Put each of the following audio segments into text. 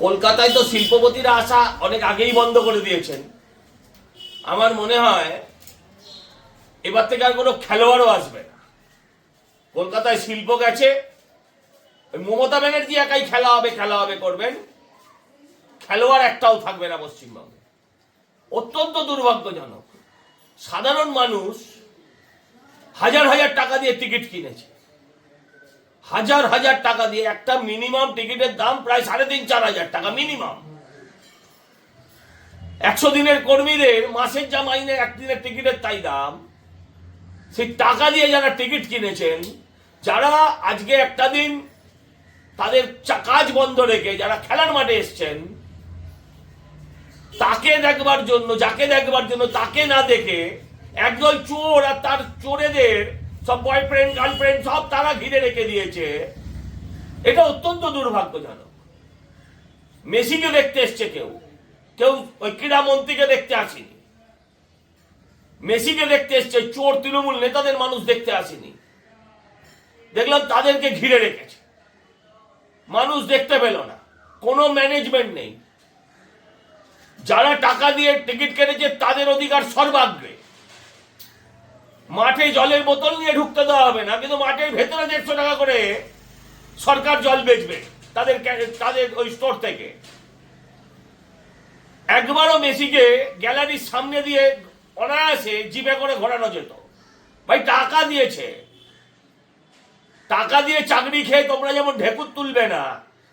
কলকাতায় তো শিল্পপতিরা আসা অনেক আগেই বন্ধ করে দিয়েছেন। আমার মনে হয় এবার থেকে আর কোনো খেলোয়াড়ও আসবে না। কলকাতায় শিল্প গেছে, ওই মমতা ব্যানার্জি একাই খেলা হবে করবেন, খেলোয়াড় একটাও থাকবে না পশ্চিমবঙ্গে। অত্যন্ত দুর্ভাগ্যজনক। সাধারণ মানুষ হাজার হাজার টাকা দিয়ে টিকিট কিনেছে, হাজার হাজার টাকা দিয়ে। একটা মিনিমাম টিকিটের দাম প্রায় 3,500-4,000 টাকা মিনিমাম। 100 দিনের কর্মীদের মাসের যা মাইনে একদিনের টিকিটের তাই দাম। সেই টাকা দিয়ে যারা টিকিট কিনেছেন, যারা আজকে একটা দিন তাদের কাজ বন্ধ রেখে যারা খেলার মাঠে এসছেন, তাকে দেখবার জন্য, যাকে দেখবার জন্য তাকে না দেখে একদল চোর আর তার চোরেদের সব বয়ফ্রেন্ড গার্লফ্রেন্ড সব তারা ঘিরে রেখে দিয়েছে। এটা অত্যন্ত দুর্ভাগ্যজনক। মেসিকে দেখতে এসছে কেউ, কেউ ওই ক্রীড়ামন্ত্রীকে দেখতে আসেনি। মেসিকে দেখতে এসছে, চোর তৃণমূল নেতাদের মানুষ দেখতে আসেনি। দেখলাম তাদেরকে ঘিরে রেখেছে, মানুষ দেখতে পেল না, কোনো ম্যানেজমেন্ট নেই। যারা টাকা দিয়ে টিকিট কেটেছে তাদের অধিকার সর্বাগ্রে। মাঠে জলের বোতল নিয়ে ঢুকতে দেওয়া হবে না, কিন্তু মাঠের ভেতরে 150 টাকা করে সরকার জল বেচবে তাদের ওই স্টোর থেকে। একবারও মেসিকে গ্যালারির সামনে দিয়ে অনায়াসে জিপে করে ঘোরানো যেত। ভাই টাকা দিয়েছে, টাকা দিয়ে চাকরি খেয়ে তোমরা যেমন ঢেকুর তুলবে না,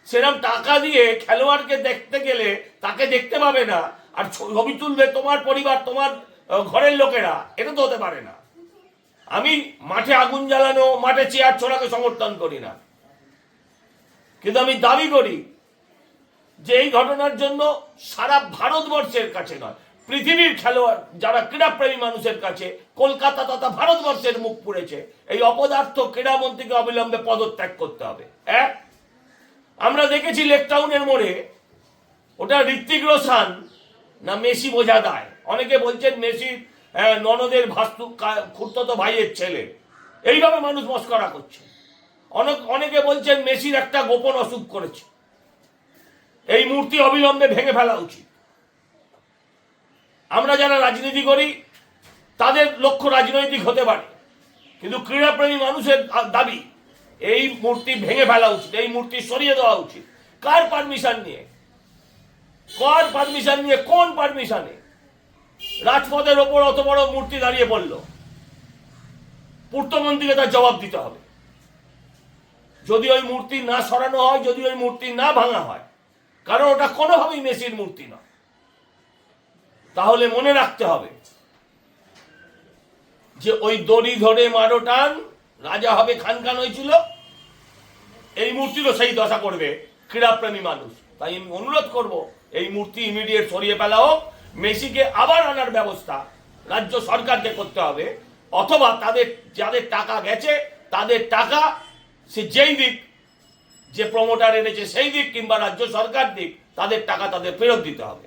সেরকম টাকা দিয়ে খেলোয়াড়কে দেখতে গেলে তাকে দেখতে পাবে না, আর ছবি তুলবে তোমার পরিবার, তোমার ঘরের লোকেরা। এটা তো হতে পারে না। আমি মাঠে আগুন জ্বালানো, মাঠে চেয়ার ছোড়াকে সমর্থন করি না, কিন্তু আমি দাবি করি যে এই ঘটনার জন্য সারা ভারতবর্ষের কাছে নয়, পৃথিবীর খেলোয়াড় যারা ক্রীড়াপ্রেমী মানুষের কাছে কলকাতা তথা ভারতবর্ষের মুখ পুড়েছে। এই অপদার্থ ক্রীড়ামন্ত্রীকে অবিলম্বে পদত্যাগ করতে হবে। এক, আমরা দেখেছি লেকটাউনের মোড়ে, ওটা ঋত্বিক রোশন না মেসি বোঝা দেয়। অনেকে বলছেন মেসি ননদের ভাস্তু খুড়তো ভাইয়ের ছেলে, এইভাবে মানুষ মস্করা করছে। অনেকে বলছেন মেসির একটা গোপন অসুখ করেছে। এই মূর্তি অবিলম্বে ভেঙে ফেলা উচিত। আমরা যারা রাজনীতি করি তাদের লক্ষ্য রাজনৈতিক হতে পারে, কিন্তু ক্রীড়াপ্রেমী মানুষের দাবি এই মূর্তি ভেঙে ফেলা উচিত, এই মূর্তি সরিয়ে দেওয়া উচিত। কার পারমিশন নিয়ে, কোন পারমিশনে রাজপথের ওপর অত বড় মূর্তি দাঁড়িয়ে পড়ল? পূর্তমন্ত্রীকে তার জবাব দিতে হবে। যদি ওই মূর্তি না সরানো হয়, যদি ওই মূর্তি না ভাঙা হয়, কারণ ওটা কোনোভাবেই মেসির মূর্তি নয়, তাহলে মনে রাখতে হবে যে ওই দড়ি ধরে মারো টান, রাজা হবে খান খান হয়েছিল। এই মূর্তিরও সেই দশা করবে ক্রীড়াপ্রেমী মানুষ। তাই আমি অনুরোধ করব, এই মূর্তি ইমিডিয়েট সরিয়ে ফেলা হোক। মেসিকে আবার আনার ব্যবস্থা রাজ্য সরকারকে করতে হবে, অথবা যাদের টাকা গেছে তাদের টাকা সে যেই দিক, যে প্রমোটার এনেছে সেই দিক, কিংবা রাজ্য সরকার দিক, তাদের টাকা তাদের ফেরত দিতে হবে।